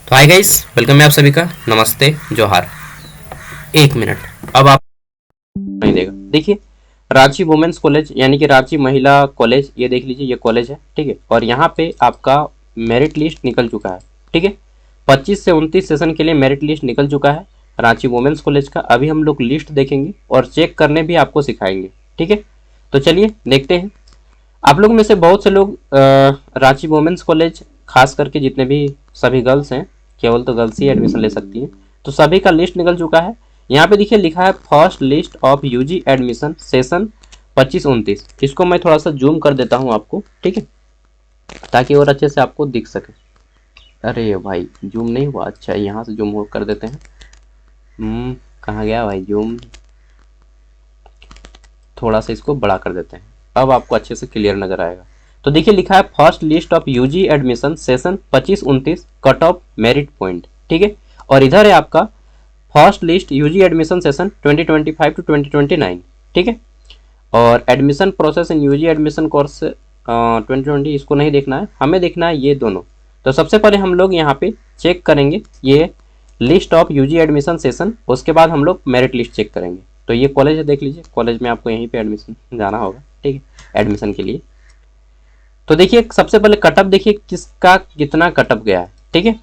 तो hi guys, welcome है आप सभी का। नमस्ते, जोहार। एक मिनट। अब आप नहीं देगा, देखिए रांची वुमेन्स कॉलेज यानी कि रांची महिला कॉलेज, ये देख लीजिए, ये कॉलेज है, ठीक है। और यहाँ पे आपका मेरिट लिस्ट निकल चुका है, ठीक है। 25 से 29 सेशन के लिए मेरिट लिस्ट निकल चुका है रांची वुमेन्स कॉलेज का। अभी हम लोग लिस्ट देखेंगे और चेक करने भी आपको सिखाएंगे, ठीक है। तो चलिए देखते हैं। आप लोग में से बहुत से लोग रांची वुमेन्स कॉलेज, खास करके जितने भी सभी गर्ल्स हैं, केवल तो गर्ल्स ही एडमिशन ले सकती हैं, तो सभी का लिस्ट निकल चुका है। यहाँ पे देखिए लिखा है first list of UG admission session 25-29। इसको मैं थोड़ा सा जूम कर देता हूँ आपको, ठीक है, ताकि और अच्छे से आपको दिख सके। अरे भाई जूम नहीं हुआ, अच्छा यहाँ से जूम कर देते हैं। कहाँ गया भाई जूम, थोड़ा सा इसको बड़ा कर देते हैं, अब आपको अच्छे से क्लियर नजर आएगा। तो देखिए लिखा है first list of UG admission session 25-29 cut off merit point, ठीक है। और इधर है आपका first list UG admission session 2025 to 2029, ठीक है। और admission process in UG admission course 2020, इसको नहीं देखना है, हमें देखना है ये दोनों। तो सबसे पहले हम लोग यहाँ पे चेक करेंगे ये list of UG admission session, उसके बाद हम लोग मेरिट लिस्ट चेक करेंगे। तो ये कॉलेज है, देख लीजिए, कॉलेज में आपको यहीं पे एडमिशन जाना होगा, ठीक है, एडमिशन के लिए। तो देखिए सबसे पहले कटअप देखिए किसका कितना कटअप गया है, ठीक है।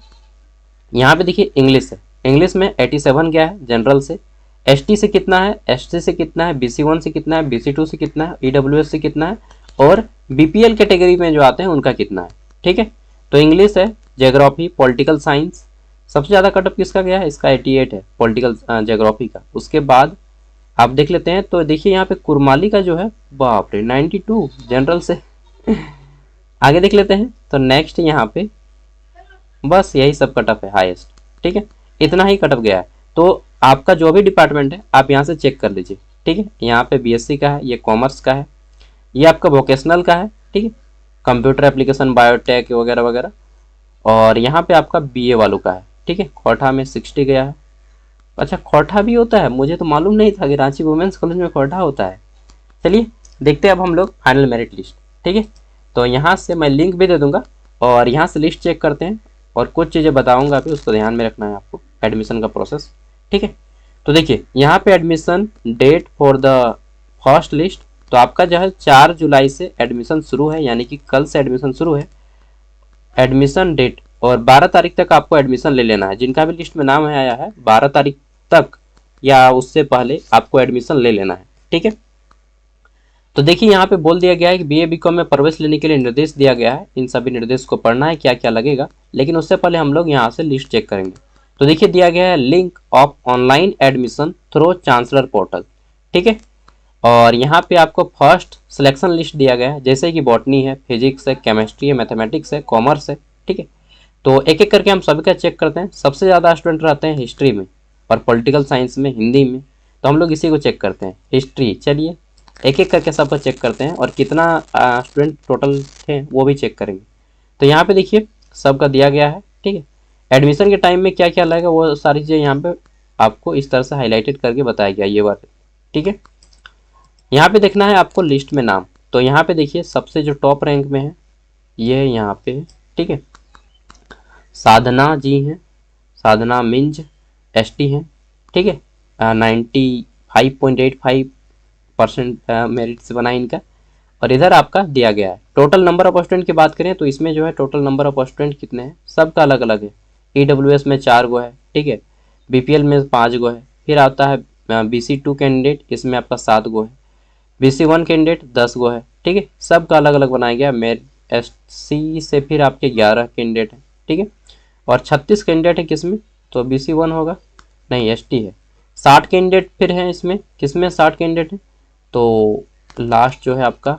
यहाँ पे देखिए इंग्लिश है, इंग्लिश में 87 गया है जनरल से। एसटी से कितना है, एसटी से कितना है, बीसी 1 से कितना है, बीसी 2 से कितना है, ईडब्ल्यूएस से कितना है, और बीपीएल कैटेगरी में जो आते हैं उनका कितना है, ठीक है। तो इंग्लिश है, ज्योग्राफी, पॉलिटिकल साइंस, सबसे ज़्यादा कटअप किसका गया है, इसका 88 है, पॉलिटिकल ज्योग्राफी का। उसके बाद आप देख लेते हैं, तो देखिए यहाँ पे कुरमाली का जो है, बाप रे 92 जनरल से। आगे देख लेते हैं, तो नेक्स्ट यहाँ पे बस यही सब कटअप है हाईएस्ट, ठीक है, इतना ही कटअप गया है। तो आपका जो भी डिपार्टमेंट है आप यहाँ से चेक कर लीजिए, ठीक है। यहाँ पे बीएससी का है, ये कॉमर्स का है, ये आपका वोकेशनल का है, ठीक है, कंप्यूटर एप्लीकेशन, बायोटेक वगैरह वगैरह। और यहाँ पे आपका बीए वालों का है, ठीक है, कोटा में 60 गया है। अच्छा कोटा भी होता है, मुझे तो मालूम नहीं था कि रांची वुमेन्स कॉलेज में कोटा होता है। चलिए देखते हैं अब हम लोग फाइनल मेरिट लिस्ट, ठीक है। तो यहाँ से मैं लिंक भी दे दूंगा और यहाँ से लिस्ट चेक करते हैं, और कुछ चीज़ें बताऊंगा अभी, उसको ध्यान में रखना है आपको, एडमिशन का प्रोसेस, ठीक है। तो देखिए यहाँ पे admission date for the first list, तो आपका जो है 4 जुलाई से एडमिशन शुरू है, यानी कि कल से एडमिशन शुरू है। एडमिशन डेट, और 12 तारीख तक आपको एडमिशन ले लेना है, जिनका भी लिस्ट में नाम है आया है 12 तारीख तक या उससे पहले आपको एडमिशन ले लेना है, ठीक है। तो देखिए यहाँ पे बोल दिया गया है कि बीए बीकॉम में प्रवेश लेने के लिए निर्देश दिया गया है, इन सभी निर्देश को पढ़ना है, क्या क्या लगेगा। लेकिन उससे पहले हम लोग यहाँ से लिस्ट चेक करेंगे। तो देखिए दिया गया है link of online admission through chancellor portal, ठीक है। और यहाँ पे आपको फर्स्ट सिलेक्शन लिस्ट दिया गया है, जैसे कि बॉटनी है, फिजिक्स है, केमिस्ट्री है, मैथमेटिक्स है, कॉमर्स है, ठीक है। तो एक एक करके हम सभी का चेक करते हैं। सबसे ज़्यादा स्टूडेंट रहते हैं हिस्ट्री में और पॉलिटिकल साइंस में, हिंदी में, तो हम लोग इसी को चेक करते हैं, हिस्ट्री। चलिए एक एक करके सबको चेक करते हैं, और कितना स्टूडेंट टोटल थे वो भी चेक करेंगे। तो यहाँ पे देखिए सबका दिया गया है, ठीक है। एडमिशन के टाइम में क्या क्या लगेगा वो सारी चीज़ें यहाँ पे आपको इस तरह से हाईलाइटेड करके बताया गया, ये बात, ठीक है। यहाँ पे देखना है आपको लिस्ट में नाम। तो यहाँ पे देखिए सबसे जो टॉप रैंक में है ये यहाँ पे, ठीक है, साधना जी हैं, साधना मिंज, एसटी हैं, ठीक है। 95.85% मेरिट से बना इनका। और इधर आपका दिया गया है टोटल नंबर ऑफ स्टूडेंट की बात करें, तो इसमें जो है टोटल नंबर ऑफ स्टूडेंट कितने हैं, सबका अलग अलग है। ईडब्ल्यूएस में 4 गो है, ठीक है, बीपीएल में 5 गो है, फिर आता है बीसी 2 कैंडिडेट, इसमें आपका 7 गो है, बीसी 1 कैंडिडेट 10 गो है, ठीक है, सबका अलग अलग बनाया गया। मेर एससी से फिर आपके 11 कैंडिडेट हैं, ठीक है। और 36 कैंडिडेट है किसमें, तो बीसी 1 होगा, नहीं एसटी है। 60 कैंडिडेट फिर हैं इसमें, किसमें 60 कैंडिडेट है, तो लास्ट जो है आपका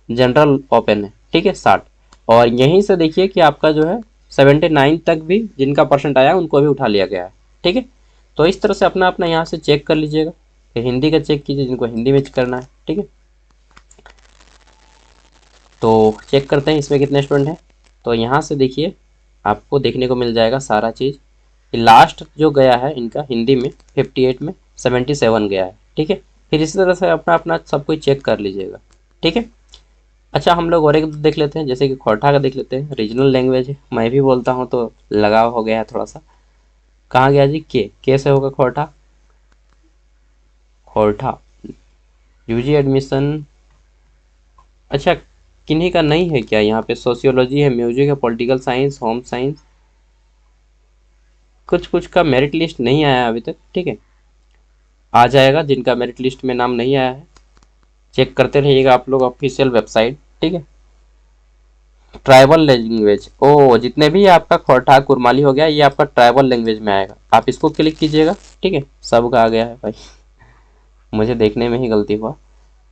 जनरल ओपन है, ठीक है, 60। और यहीं से देखिए कि आपका जो है 79 तक भी जिनका परसेंट आया उनको भी उठा लिया गया है, ठीक है। तो इस तरह से अपना अपना यहाँ से चेक कर लीजिएगा। फिर हिंदी का चेक कीजिए जिनको हिंदी में करना है, ठीक है। तो चेक करते हैं इसमें कितने स्टूडेंट हैं। तो यहाँ से देखिए आपको देखने को मिल जाएगा सारा चीज़। लास्ट जो गया है इनका हिंदी में 58 में 77 गया है, ठीक है। फिर इसी तरह से अपना अपना सब कोई चेक कर लीजिएगा, ठीक है। अच्छा, हम लोग और एक देख लेते हैं, जैसे कि खोरठा का देख लेते हैं। रीजनल लैंग्वेज है, मैं भी बोलता हूँ तो लगाव हो गया है थोड़ा सा। कहाँ गया जी? के से होगा खोरठा। Khortha UG admission. अच्छा, किन्हीं का नहीं है क्या यहाँ पे? सोशियोलॉजी है, म्यूजिक है, पॉलिटिकल साइंस, होम साइंस, कुछ कुछ का मेरिट लिस्ट नहीं आया अभी तक। ठीक है, आ जाएगा। जिनका मेरिट लिस्ट में नाम नहीं आया है चेक करते रहिएगा आप लोग ऑफिशियल वेबसाइट। ठीक है। ट्राइबल लैंग्वेज, ओ जितने भी आपका खोरठा कुरमाली हो गया, ये आपका ट्राइबल लैंग्वेज में आएगा। आप इसको क्लिक कीजिएगा। ठीक है, सबका आ गया है भाई, मुझे देखने में ही गलती हुआ।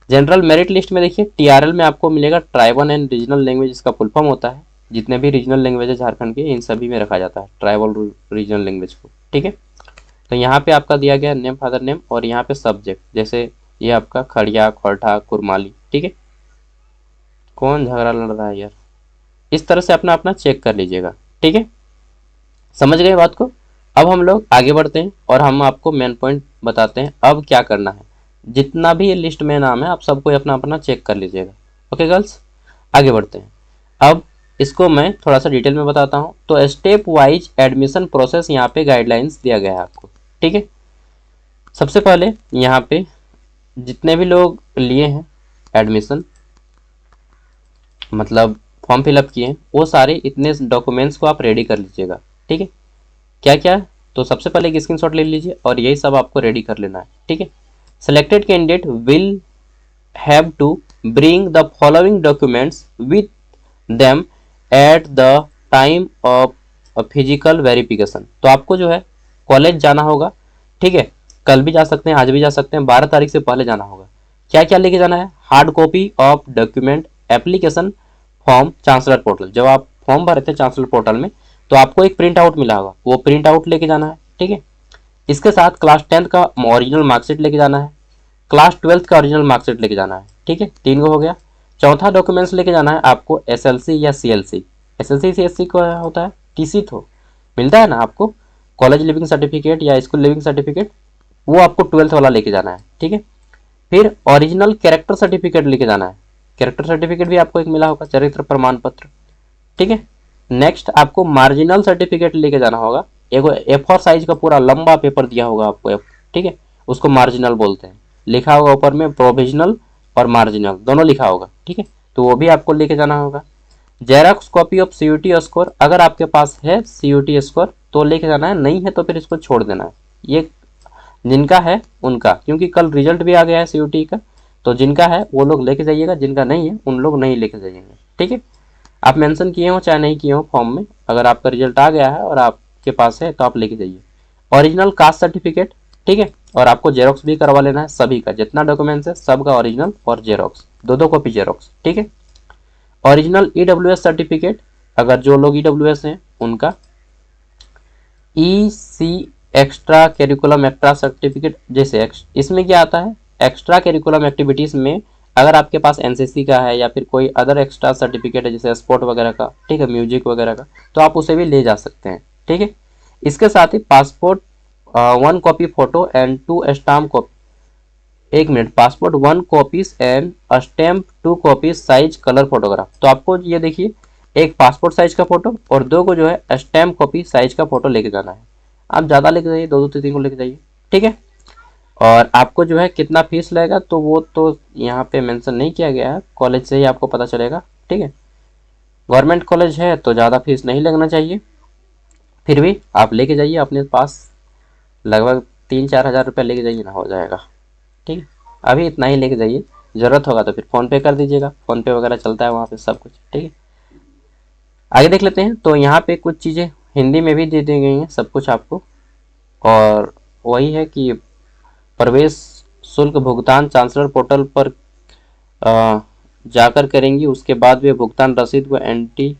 जनरल मेरिट लिस्ट में देखिए टीआरएल में आपको मिलेगा ट्राइबल एंड रीजनल लैंग्वेज, इसका फुल फॉर्म होता है। जितने भी रीजनल लैंग्वेज है झारखंड के, इन सभी में रखा जाता है ट्राइबल रीजनल लैंग्वेज को। ठीक है। तो यहाँ पे आपका दिया गया नेम, फादर नेम, और यहाँ पे सब्जेक्ट, जैसे ये आपका खड़िया, खोरठा, कुरमाली। ठीक है। कौन झगड़ा लड़ रहा है यार? इस तरह से अपना अपना चेक कर लीजिएगा। ठीक है, समझ गए बात को? अब हम लोग आगे बढ़ते हैं और हम आपको मेन पॉइंट बताते हैं अब क्या करना है। जितना भी ये लिस्ट में नाम है, आप सबको अपना अपना चेक कर लीजिएगा। ओके गर्ल्स, आगे बढ़ते हैं। अब इसको मैं थोड़ा सा डिटेल में बताता हूँ। तो स्टेप वाइज एडमिशन प्रोसेस यहाँ पे गाइडलाइंस दिया गया है आपको। ठीक है। सबसे पहले यहाँ पे जितने भी लोग लिए हैं एडमिशन, मतलब फॉर्म फिलअप किए हैं, वो सारे इतने डॉक्यूमेंट्स को आप रेडी कर लीजिएगा। ठीक है। क्या क्या? तो सबसे पहले एक स्क्रीनशॉट ले लीजिए और यही सब आपको रेडी कर लेना है। ठीक है। Selected candidate will have to bring the following documents with them at the time of physical verification. तो आपको जो है कॉलेज जाना होगा। ठीक है, कल भी जा सकते हैं, आज भी जा सकते हैं, 12 तारीख से पहले जाना होगा। क्या क्या लेके जाना है? Hard copy of document, application form, chancellor portal. जब आप फॉर्म भरे थे चांसलर पोर्टल में, तो आपको एक प्रिंट आउट मिला होगा, वो प्रिंट आउट लेके जाना है। ठीक है। इसके साथ क्लास 10th का ओरिजिनल मार्कशीट लेके जाना है, क्लास 12th का ओरिजिनल मार्कशीट लेके जाना है। ठीक है, 3 गो हो गया। चौथा डॉक्यूमेंट्स लेके जाना है आपको एसएलसी या सीएलसी। एसएलसी सीएलसी को होता है टीसी, तो मिलता है ना आपको, कॉलेज लिविंग सर्टिफिकेट या स्कूल लिविंग सर्टिफिकेट, वो आपको 12th वाला लेके जाना है। ठीक है। फिर ओरिजिनल कैरेक्टर सर्टिफिकेट लेके जाना है। कैरेक्टर सर्टिफिकेट भी आपको एक मिला होगा, चरित्र प्रमाण पत्र। ठीक है। नेक्स्ट आपको मार्जिनल सर्टिफिकेट लेके जाना होगा। एगो A4 साइज का पूरा लंबा पेपर दिया होगा आपको। ठीक है, उसको मार्जिनल बोलते हैं। लिखा होगा ऊपर में प्रोविजनल और मार्जिनल दोनों लिखा होगा। ठीक है, तो वो भी आपको लेके जाना होगा। Xerox copy of CUET score, अगर आपके पास है सीयूटी स्कोर तो लेके जाना है, नहीं है तो फिर इसको छोड़ देना है। ये जिनका है उनका, क्योंकि कल रिजल्ट भी आ गया है सीयूटी का, तो जिनका है वो लोग लेके जाइएगा, जिनका नहीं है उन लोग नहीं लेके जाइएंगे। ठीक है, आप मेंशन किए हो चाहे नहीं किए हो फॉर्म में, अगर आपका रिजल्ट आ गया है और आपके पास है तो आप लेके जाइए। Original caste certificate. ठीक है, और आपको जेरोक्स भी करवा लेना है सभी का, जितना डॉक्यूमेंट्स है सबका ओरिजिनल और जेरोक्स, दो दो कॉपी जेरोक्स। ठीक है। ओरिजिनल ईडब्ल्यूएस सर्टिफिकेट, अगर जो लोग ईडब्ल्यूएस हैं उनका। ई सी एक्स्ट्रा करिकुलम एक्स्ट्रा सर्टिफिकेट, जैसे इसमें क्या आता है, एक्स्ट्रा करिकुलम एक्टिविटीज में अगर आपके पास एनसीसी का है या फिर कोई अदर एक्स्ट्रा सर्टिफिकेट है, जैसे स्पोर्ट वगैरह का, ठीक है, म्यूजिक वगैरह का, तो आप उसे भी ले जा सकते हैं। ठीक है। इसके साथ ही passport 1 copy photo and 2 stamp copy, 1 minute, passport 1 copies and stamp 2 copies size colour photograph. तो आपको ये देखिए, एक पासपोर्ट साइज का फोटो और 2 को जो है स्टैम्प कॉपी साइज का फोटो लेके जाना है। आप ज़्यादा लेके जाइए, 2 2 3 को लेके जाइए। ठीक है। और आपको जो है कितना फीस लगेगा तो वो तो यहाँ पे मेंशन नहीं किया गया है, कॉलेज से ही आपको पता चलेगा। ठीक है, गवर्नमेंट कॉलेज है तो ज़्यादा फीस नहीं लगना चाहिए, फिर भी आप लेके जाइए अपने पास, लगभग 3 4 हज़ार रुपये लेके जाइए ना, हो जाएगा। ठीक है, अभी इतना ही लेके जाइए, ज़रूरत होगा तो फिर फ़ोन पे कर दीजिएगा, फ़ोन पे वगैरह चलता है वहाँ पे सब कुछ। ठीक है, आगे देख लेते हैं। तो यहाँ पे कुछ चीज़ें हिंदी में भी दे दी गई हैं सब कुछ आपको, और वही है कि प्रवेश शुल्क भुगतान चांसलर पोर्टल पर जाकर करेंगी, उसके बाद वे भुगतान रसीद व एंटी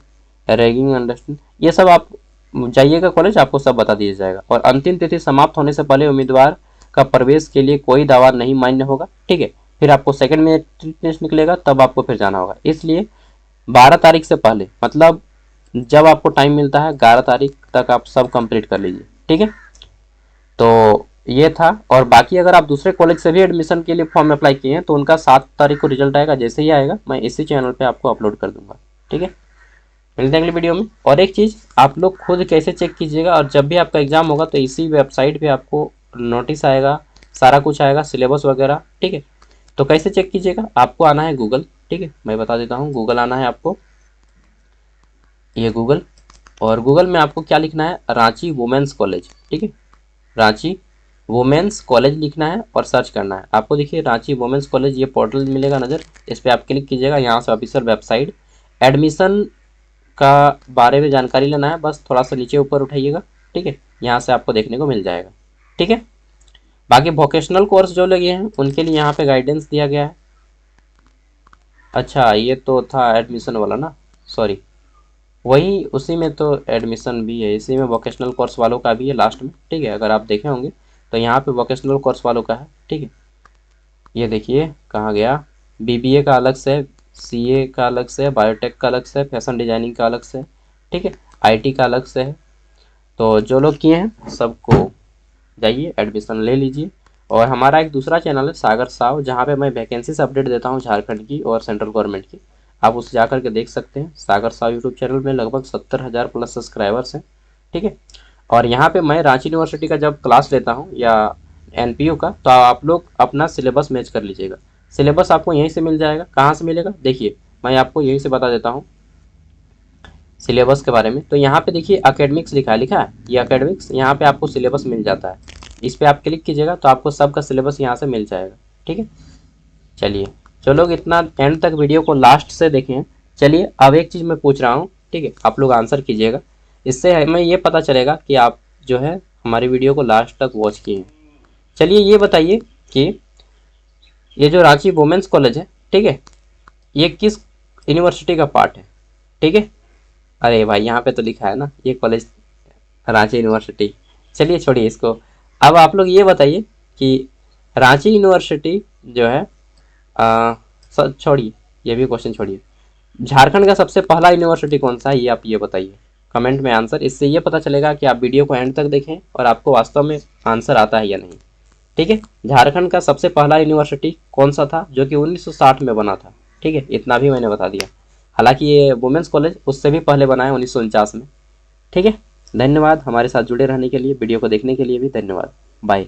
रैगिंग अंडरस्टैंड, ये सब आप जाइएगा कॉलेज, आपको सब बता दिया जाएगा। और अंतिम तिथि समाप्त होने से पहले उम्मीदवार का प्रवेश के लिए कोई दावा नहीं मान्य होगा। ठीक है, फिर आपको सेकंड मेरिट लिस्ट निकलेगा, तब आपको फिर जाना होगा। इसलिए 12 तारीख से पहले, मतलब जब आपको टाइम मिलता है 11 तारीख तक आप सब कंप्लीट कर लीजिए। ठीक है, तो ये था। और बाकी अगर आप दूसरे कॉलेज से भी एडमिशन के लिए फॉर्म अप्लाई किए हैं तो उनका 7 तारीख को रिजल्ट आएगा, जैसे ही आएगा मैं इसी चैनल पे आपको अपलोड कर दूंगा। ठीक है, मिलते हैं अगली वीडियो में। और एक चीज़ आप लोग खुद कैसे चेक कीजिएगा, और जब भी आपका एग्जाम होगा तो इसी वेबसाइट पे आपको नोटिस आएगा, सारा कुछ आएगा, सिलेबस वगैरह। ठीक है, तो कैसे चेक कीजिएगा, आपको आना है गूगल। ठीक है, मैं बता देता हूँ, गूगल आना है आपको, ये गूगल। और गूगल में आपको क्या लिखना है, रांची वुमेंस कॉलेज। ठीक है, रांची वुमेंस कॉलेज लिखना है और सर्च करना है। आपको देखिए रांची वुमेंस कॉलेज ये पोर्टल मिलेगा नज़र, इस पर आप क्लिक कीजिएगा। यहाँ से ऑफिशियल वेबसाइट, एडमिशन का बारे में जानकारी लेना है, बस थोड़ा सा नीचे ऊपर उठाइएगा। ठीक है, यहाँ से आपको देखने को मिल जाएगा। ठीक है, बाकी वोकेशनल कोर्स जो लगे हैं उनके लिए यहाँ पे गाइडेंस दिया गया है। अच्छा, ये तो था एडमिशन वाला ना, सॉरी, वही उसी में तो एडमिशन भी है, इसी में वोकेशनल कोर्स वालों का भी है लास्ट में। ठीक है, अगर आप देखे होंगे तो यहाँ पे वोकेशनल कोर्स वालों का है। ठीक है, ये देखिए कहाँ गया, बीबीए का अलग से है, सीए का अलग से है, बायोटेक का अलग से है, फैशन डिजाइनिंग का अलग से है। ठीक है, आईटी का अलग से है। तो जो लोग किए हैं सबको जाइए एडमिशन ले लीजिए। और हमारा एक दूसरा चैनल है सागर साव, जहाँ पे मैं वैकेंसी से अपडेट देता हूँ झारखंड की और सेंट्रल गवर्नमेंट की, आप उसे जा करके देख सकते हैं। सागर साव यूट्यूब चैनल में लगभग 70,000 प्लस सब्सक्राइबर्स हैं। ठीक है, और यहाँ पे मैं रांची यूनिवर्सिटी का जब क्लास लेता हूँ या एनपीयू का, तो आप लोग अपना सिलेबस मैच कर लीजिएगा। सिलेबस आपको यहीं से मिल जाएगा। कहाँ से मिलेगा, देखिए मैं आपको यहीं से बता देता हूँ सिलेबस के बारे में। तो यहाँ पे देखिए अकेडमिक्स लिखा है, ये अकेडमिक्स, यहाँ पे आपको सिलेबस मिल जाता है। इस पे आप क्लिक कीजिएगा तो आपको सबका सिलेबस यहाँ से मिल जाएगा। ठीक है, चलिए जो लोग इतना एंड तक वीडियो को लास्ट से देखें, चलिए अब एक चीज़ मैं पूछ रहा हूँ, ठीक है, आप लोग आंसर कीजिएगा। इससे हमें ये पता चलेगा कि आप जो है हमारी वीडियो को लास्ट तक वॉच किए हैं। चलिए ये बताइए कि ये जो रांची वुमेंस कॉलेज है, ठीक है, ये किस यूनिवर्सिटी का पार्ट है। ठीक है, अरे भाई यहाँ पे तो लिखा है ना ये कॉलेज रांची यूनिवर्सिटी। चलिए छोड़िए इसको। अब आप लोग ये बताइए कि रांची यूनिवर्सिटी जो है छोड़िए, ये भी क्वेश्चन छोड़िए, झारखंड का सबसे पहला यूनिवर्सिटी कौन सा है, ये आप ये बताइए कमेंट में आंसर। इससे ये पता चलेगा कि आप वीडियो को एंड तक देखें और आपको वास्तव में आंसर आता है या नहीं। ठीक है, झारखंड का सबसे पहला यूनिवर्सिटी कौन सा था जो कि 1960 में बना था। ठीक है, इतना भी मैंने बता दिया। हालांकि ये वुमेंस कॉलेज उससे भी पहले बना है 1949 में। ठीक है, धन्यवाद हमारे साथ जुड़े रहने के लिए, वीडियो को देखने के लिए भी धन्यवाद। बाय।